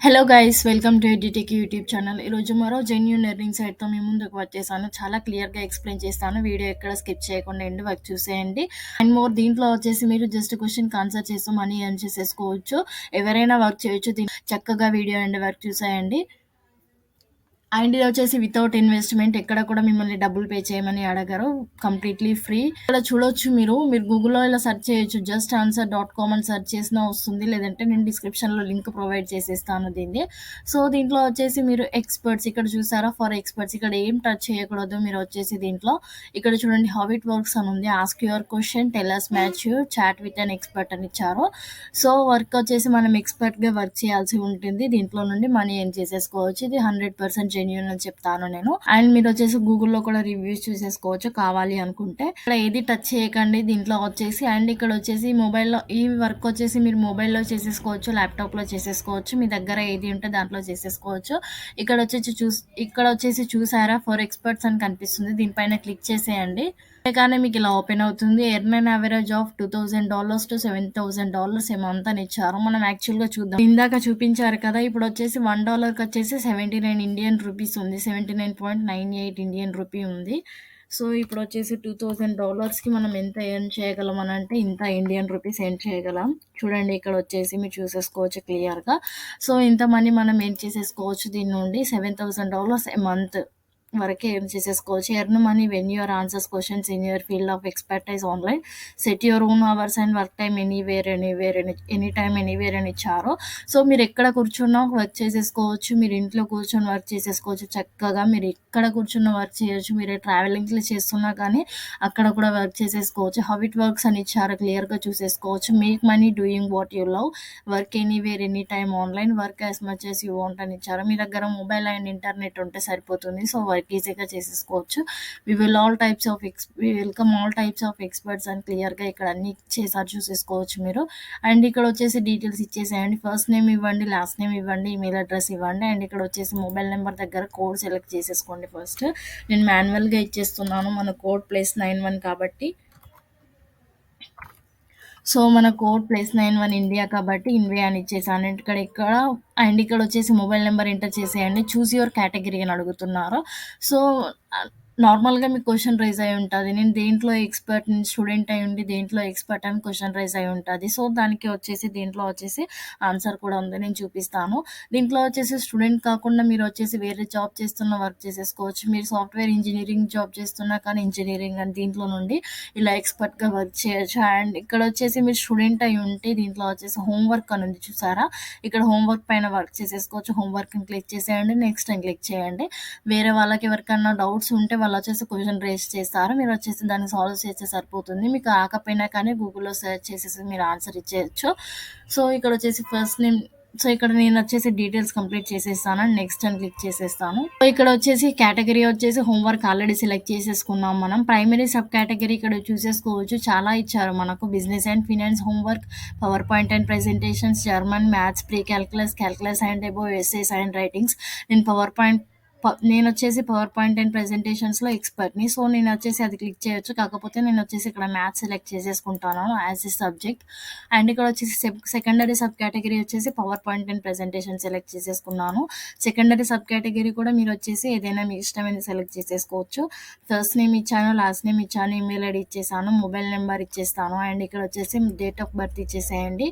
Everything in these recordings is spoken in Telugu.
Hello guys, welcome to edu techie YouTube channel. ఈరోజు మరో జెన్యూన్ ఎర్నింగ్ సైట్తో మీ ముందుకు వచ్చేసాను. చాలా క్లియర్గా ఎక్స్ప్లెయిన్ చేస్తాను. వీడియో ఎక్కడ స్కిప్ చేయకుండా ఎండ్ వరకు చూసేయండి. అండ్ మోర్ దీంట్లో వచ్చేసి మీరు జస్ట్ క్వశ్చన్కి ఆన్సర్ చేస్తూ మనీ ఎర్న్ చేసేసుకోవచ్చు. ఎవరైనా వర్క్ చేయొచ్చు. చక్కగా వీడియో ఎండ్ వరకు చూసేయండి. అండ్ ఇది వచ్చేసి వితౌట్ ఇన్వెస్ట్మెంట్, ఎక్కడ కూడా మిమ్మల్ని డబ్బులు పే చేయమని అడగరు. Completely free. ఇక్కడ చూడొచ్చు, మీరు గూగుల్లో ఇలా సెర్చ్ చేయొచ్చు. జస్ట్ ఆన్సర్ .com అని సెర్చ్ చేసినా వస్తుంది, లేదంటే నేను డిస్క్రిప్షన్లో లింక్ ప్రొవైడ్ చేసేస్తాను దీన్ని. సో దీంట్లో వచ్చేసి మీరు ఎక్స్పర్ట్స్ ఇక్కడ చూసారా, ఫర్ ఎక్స్పర్ట్స్ ఇక్కడ ఏం టచ్ చేయకూడదు. మీరు వచ్చేసి దీంట్లో ఇక్కడ చూడండి, హౌ ఇట్ వర్క్స్ అని ఉంది. Ask your question, tell us match you, chat with an expert అని ఇచ్చారు. సో వర్క్ వచ్చేసి మనం ఎక్స్పర్ట్గా వర్క్ చేయాల్సి ఉంటుంది. దీంట్లో నుండి మనీ ఏం చేసేసుకోవచ్చు. ఇది 100% జెన్యూన్ అని చెప్తాను నేను. అండ్ మీరు వచ్చేసి గూగుల్లో కూడా రివ్యూస్ చూసేసుకోవచ్చు కావాలి అనుకుంటే. ఇక్కడ ఏది టచ్ చేయకండి దీంట్లో వచ్చేసి. అండ్ ఇక్కడ వచ్చేసి మొబైల్లో ఈ వర్క్ వచ్చేసి మీరు మొబైల్లో చేసేసుకోవచ్చు, ల్యాప్టాప్లో చేసేసుకోవచ్చు, మీ దగ్గర ఏది ఉంటే దాంట్లో చేసేసుకోవచ్చు. ఇక్కడ వచ్చేసి చూసారా, ఫర్ ఎక్స్పర్ట్స్ అని కనిపిస్తుంది. దీనిపైన క్లిక్ చేసేయండి. కానీ మీకు ఇలా ఓపెన్ అవుతుంది. Earn an average of $2,000 to $7,000 month అని ఇచ్చారు. మనం యాక్చువల్గా చూద్దాం. ఇందాక చూపించారు కదా, ఇప్పుడు వచ్చేసి $1 వచ్చేసి 79 ఇండియన్ రూపీస్ ఉంది. 79.98 ఇండియన్ రూపీ ఉంది. సో ఇప్పుడు వచ్చేసి $2,000కి మనం ఎంత ఎర్న్ చేయగలం అని అంటే ఇంత ఇండియన్ రూపీస్ ఎర్న్ చేయగలం. చూడండి, ఇక్కడ వచ్చేసి మీరు చూసేసుకోవచ్చు క్లియర్గా. సో ఇంత మనీ మనం ఏం చేసేసుకోవచ్చు దీని నుండి. $7,000 మంత్ వరకే ఎర్న్ చేసేసుకోవచ్చు. Earn money when your answers questions in your field of expertise online. Set your own hours and work time any time anywhere అని ఇచ్చారు. సో మీరు ఎక్కడ కూర్చున్నా వర్క్ చేసేసుకోవచ్చు. మీరు ఇంట్లో కూర్చొని వర్క్ చేసేసుకోవచ్చు. చక్కగా మీరు ఎక్కడ కూర్చున్న వర్క్ చేయొచ్చు. మీరు ట్రావెలింగ్లో చేస్తున్నా కానీ అక్కడ కూడా వర్క్ చేసేసుకోవచ్చు. హౌ ఇట్ వర్క్స్ అని ఇచ్చారు, క్లియర్గా చూసేసుకోవచ్చు. Make money doing what you love, work anywhere any time online, work as much as you want అని ఇచ్చారు. మీ దగ్గర మొబైల్ అండ్ ఇంటర్నెట్ ఉంటే సరిపోతుంది. సో వర్క్ ఈజీగా చేసేసుకోవచ్చు. We welcome all types of experts అని క్లియర్గా ఇక్కడ అన్ని చేసారు, చూసేసుకోవచ్చు మీరు. అండ్ ఇక్కడ వచ్చేసి డీటెయిల్స్ ఇచ్చేసేయండి. ఫస్ట్ నేమ్ ఇవ్వండి, లాస్ట్ నేమ్ ఇవ్వండి, ఈమెయిల్ అడ్రస్ ఇవ్వండి. అండ్ ఇక్కడ వచ్చేసి మొబైల్ నెంబర్ దగ్గర కోడ్ సెలెక్ట్ చేసేసుకోండి. ఫస్ట్ నేను మాన్యువల్గా ఇచ్చేస్తున్నాను, మన కోడ్ +91 కాబట్టి. సో మన కోడ్ +91 ఇండియా కాబట్టి ఇండియా అని ఇచ్చేసాను. అండ్ ఇక్కడ వచ్చేసి మొబైల్ నెంబర్ ఎంటర్ చేసేయండి. చూస్ యువర్ కేటగిరీ అని అడుగుతున్నారు. సో నార్మల్గా మీకు క్వశ్చన్ రైజ్ అయి ఉంటుంది. నేను దేంట్లో ఎక్స్పర్ట్, నేను స్టూడెంట్ అయి ఉండి దేంట్లో ఎక్స్పర్ట్ అని క్వశ్చన్ రైజ్ అయి ఉంటుంది. సో దానికి వచ్చేసి దీంట్లో వచ్చేసి ఆన్సర్ కూడా ఉంది, నేను చూపిస్తాను. దీంట్లో వచ్చేసి స్టూడెంట్ కాకుండా మీరు వచ్చేసి వేరే జాబ్ చేస్తున్న వర్క్ చేసేసుకోవచ్చు. మీరు సాఫ్ట్వేర్ ఇంజనీరింగ్ జాబ్ చేస్తున్నా కానీ ఇంజనీరింగ్ అని దీంట్లో నుండి ఇలా ఎక్స్పర్ట్గా వర్క్ చేయొచ్చు. అండ్ ఇక్కడ వచ్చేసి మీరు స్టూడెంట్ అయి ఉంటే దీంట్లో వచ్చేసి హోంవర్క్ అని ఉంది చూసారా, ఇక్కడ హోంవర్క్ పైన వర్క్ చేసేసుకోవచ్చు. హోంవర్క్ని క్లిక్ చేసేయండి, నెక్స్ట్ అని క్లిక్ చేయండి. వేరే వాళ్ళకి ఎవరికైనా డౌట్స్ ఉంటే వాళ్ళు వచ్చేసి క్వశ్చన్ రేస్ చేస్తారు, మీరు వచ్చేసి దాన్ని సాల్వ్ చేస్తే సరిపోతుంది. మీకు రాకపోయినా కానీ గూగుల్లో సెర్చ్ చేసేసి మీరు ఆన్సర్ ఇచ్చేయచ్చు. సో ఇక్కడ వచ్చేసి ఫస్ట్ నేమ్, సో ఇక్కడ నేను వచ్చేసి డీటెయిల్స్ కంప్లీట్ చేసేస్తాను. నెక్స్ట్ అని క్లిక్ చేసేస్తాను. సో ఇక్కడ వచ్చేసి కేటగిరీ వచ్చేసి హోంవర్క్ ఆల్రెడీ సెలెక్ట్ చేసేసుకున్నాం మనం. ప్రైమరీ సబ్ కేటగిరీ ఇక్కడ చూసేసుకోవచ్చు, చాలా ఇచ్చారు మనకు. Business and finance homework, power point and presentations, German, maths, pre calculus and above essays and writings. నేను వచ్చేసి పవర్ పాయింట్ అండ్ ప్రెజెంటేషన్స్లో ఎక్స్పర్ట్ని. సో నేను వచ్చేసి అది క్లిక్ చేయొచ్చు. కాకపోతే నేను వచ్చేసి ఇక్కడ మ్యాథ్స్ సెలెక్ట్ చేసేసుకుంటాను యాజ్ ఎ సబ్జెక్ట్. అండ్ ఇక్కడ వచ్చేసి సెకండరీ సబ్ కేటగిరీ వచ్చేసి power point and presentation select చేసేసుకున్నాను. సెకండరీ సబ్ కేటగిరీ కూడా మీరు వచ్చేసి ఏదైనా మీ ఇష్టమైనది సెలెక్ట్ చేసేసుకోవచ్చు. ఫస్ట్ నేమ్ ఇచ్చాను, లాస్ట్ నేమ్ ఇచ్చాను, ఈమెయిల్ ఐడి ఇచ్చేసాను, మొబైల్ నెంబర్ ఇచ్చేస్తాను. అండ్ ఇక్కడ వచ్చేసి డేట్ ఆఫ్ బర్త్ ఇచ్చేసేయండి,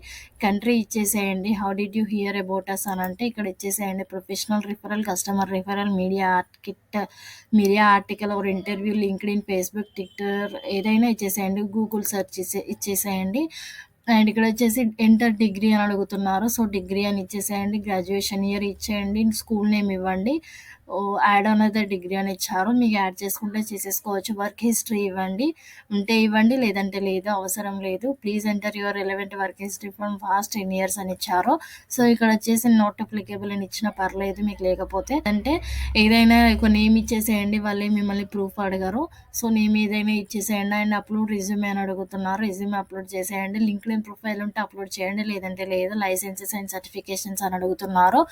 కంట్రీ ఇచ్చేసేయండి. How did you hear about us అని అంటే ఇక్కడ ఇచ్చేసేయండి. Professional referral, customer referral, media article or interview, LinkedIn, Facebook, Twitter ఏదైనా ఇచ్చేసేయండి. గూగుల్ సెర్చ్ ఇచ్చేసేయండి. అండ్ ఇక్కడ వచ్చేసి ఎంటర్ డిగ్రీ అని అడుగుతున్నారు. సో డిగ్రీ అని ఇచ్చేసేయండి. గ్రాడ్యుయేషన్ ఇయర్ ఇచ్చేయండి. స్కూల్ నేమ్ ఇవ్వండి. యాడ్ అనదర్ డిగ్రీ అని ఇచ్చారు, మీకు యాడ్ చేసుకుంటే చేసేసుకోవచ్చు. వర్క్ హిస్టరీ ఇవ్వండి, ఉంటే ఇవ్వండి, లేదంటే లేదు, అవసరం లేదు. Please enter your relevant work history from fast 10 years అని ఇచ్చారు. సో ఇక్కడ వచ్చేసి నాట్ అప్లికేబుల్ అని ఇచ్చినా పర్లేదు మీకు లేకపోతే. అంటే ఏదైనా ఒక నేమ్ ఇచ్చేసేయండి, వాళ్ళే మిమ్మల్ని ప్రూఫ్ అడగరు. సో నేమ్ ఏదైనా ఇచ్చేసేయండి. అండ్ అప్లోడ్ రిజ్యూమే అని అడుగుతున్నారు, రిజ్యూమే అప్లోడ్ చేసేయండి. లింక్డ్ఇన్ ప్రొఫైల్ ఉంటే అప్లోడ్ చేయండి, లేదంటే లేదు. లైసెన్సెస్ అండ్ సర్టిఫికేషన్స్ అని అడుగుతున్నారు.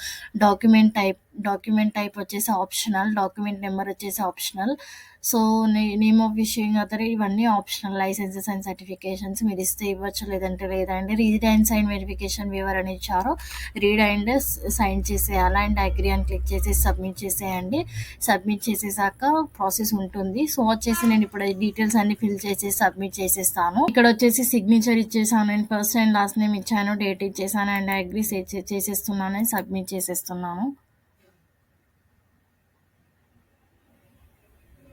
డాక్యుమెంట్ టైప్ వచ్చేసి వచ్చేసి ఆప్షనల్, డాక్యుమెంట్ నెంబర్ వచ్చేసి optional. So name of issuing authority ఇవన్నీ ఆప్షనల్. లైసెన్సెస్ అండ్ సర్టిఫికేషన్స్ మీరు ఇస్తే ఇవ్వచ్చు, లేదంటే లేదండి. Read and sign verification viewer అని ఇచ్చారు. రీడ్ అండ్ సైన్ చేసేయాలి అండ్ అగ్రీ అని క్లిక్ చేసి సబ్మిట్ చేసేయండి. సబ్మిట్ చేసేసాక ప్రాసెస్ ఉంటుంది. సో వచ్చేసి నేను ఇప్పుడు డీటెయిల్స్ అన్ని ఫిల్ చేసి సబ్మిట్ చేసేస్తాను. ఇక్కడ వచ్చేసి సిగ్నేచర్ ఇచ్చేసాను and first and last name ఇచ్చాను, డేట్ ఇచ్చేసాను అండ్ అగ్రీ చేసేస్తున్నాను అండ్ సబ్మిట్ చేసేస్తున్నాను.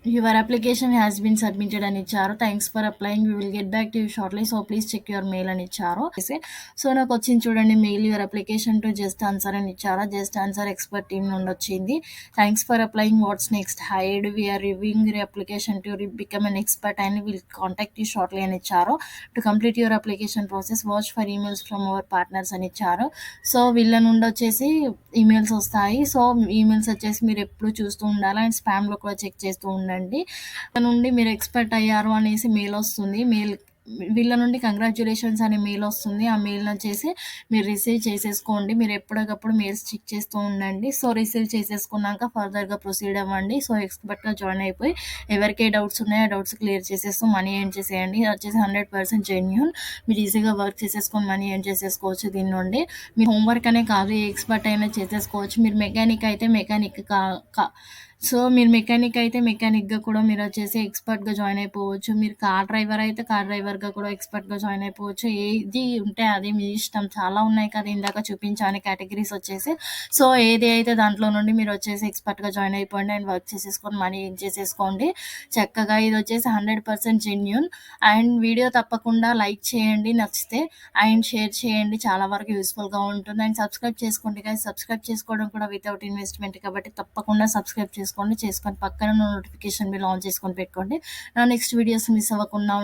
Your application has been submitted అని ఇచ్చారు. Thanks for applying, we will get back to you shortly, so please check your mail అని ఇచ్చారు. సో నాకు వచ్చింది చూడండి mail, your application to just answer అని ఇచ్చారు. జస్ట్ ఆన్సర్ ఎక్స్పర్ట్ టీమ్ నుండి వచ్చింది. Thanks for applying, what's next, hide we're reviewing your application to become an expert and will contact you shortly అని ఇచ్చారు. To complete your application process watch for emails from our partners అని ఇచ్చారు. సో వీళ్ళ నుండి వచ్చేసి ఈమెయిల్స్ వస్తాయి. సో ఈమెయిల్స్ వచ్చేసి మీరు ఎప్పుడు చూస్తూ ఉండాలి అండ్ స్పామ్లో కూడా చెక్ చేస్తూ ఉండండి. నుండి మీరు ఎక్స్పర్ట్ అయ్యారు అనేసి మెయిల్ వస్తుంది. వీళ్ళ నుండి కంగ్రాచ్యులేషన్స్ అనే మెయిల్ వస్తుంది. ఆ మెయిల్ వచ్చేసి మీరు రిసీవ్ చేసేసుకోండి. మీరు ఎప్పటికప్పుడు మెయిల్స్ చెక్ చేస్తూ ఉండండి. సో రిసీవ్ చేసేసుకున్నాక ఫర్దర్గా ప్రొసీడ్ అవ్వండి. సో ఎక్స్పర్ట్గా జాయిన్ అయిపోయి ఎవరికే డౌట్స్ ఉన్నాయో ఆ డౌట్స్ క్లియర్ చేసేస్తూ మనీ ఎర్న్ చేసేయండి. ఇది వచ్చేసి 100% జెన్యూన్. మీరు ఈజీగా వర్క్ చేసేసుకొని మనీ ఎర్న్ చేసేసుకోవచ్చు దీని నుండి. మీ హోంవర్క్ అనే కాదు, ఏ ఎక్స్పర్ట్ అయినా చేసేసుకోవచ్చు. మీరు మెకానిక్ అయితే మెకానిక్ సో మీరు మెకానిక్ అయితే మెకానిక్గా కూడా మీరు వచ్చేసి ఎక్స్పర్ట్గా జాయిన్ అయిపోవచ్చు. మీరు కార్ డ్రైవర్ అయితే కార్ డ్రైవర్గా కూడా ఎక్స్పర్ట్గా జాయిన్ అయిపోవచ్చు. ఏది ఉంటే అది మీ ఇష్టం. చాలా ఉన్నాయి కదా ఇందాక చూపించాను కేటగిరీస్ వచ్చేసి. సో ఏది అయితే దాంట్లో నుండి మీరు వచ్చేసి ఎక్స్పర్ట్గా జాయిన్ అయిపోండి అండ్ వర్క్ చేసేసుకొని మనీ ఏం చేసేసుకోండి చక్కగా. ఇది వచ్చేసి 100% జెన్యూన్. అండ్ వీడియో తప్పకుండా లైక్ చేయండి నచ్చితే, అండ్ షేర్ చేయండి, చాలా వరకు యూస్ఫుల్గా ఉంటుంది. అండ్ సబ్స్క్రైబ్ చేసుకోండి guys. సబ్స్క్రైబ్ చేసుకోవడం కూడా వితౌట్ ఇన్వెస్ట్మెంట్ కాబట్టి తప్పకుండా సబ్స్క్రైబ్ చేసుకొని పక్కన నోటిఫికేషన్ బిల్ ఆన్ చేసుకొని పెట్టుకోండి. నా నెక్స్ట్ వీడియోస్ మిస్ అవ్వకుండా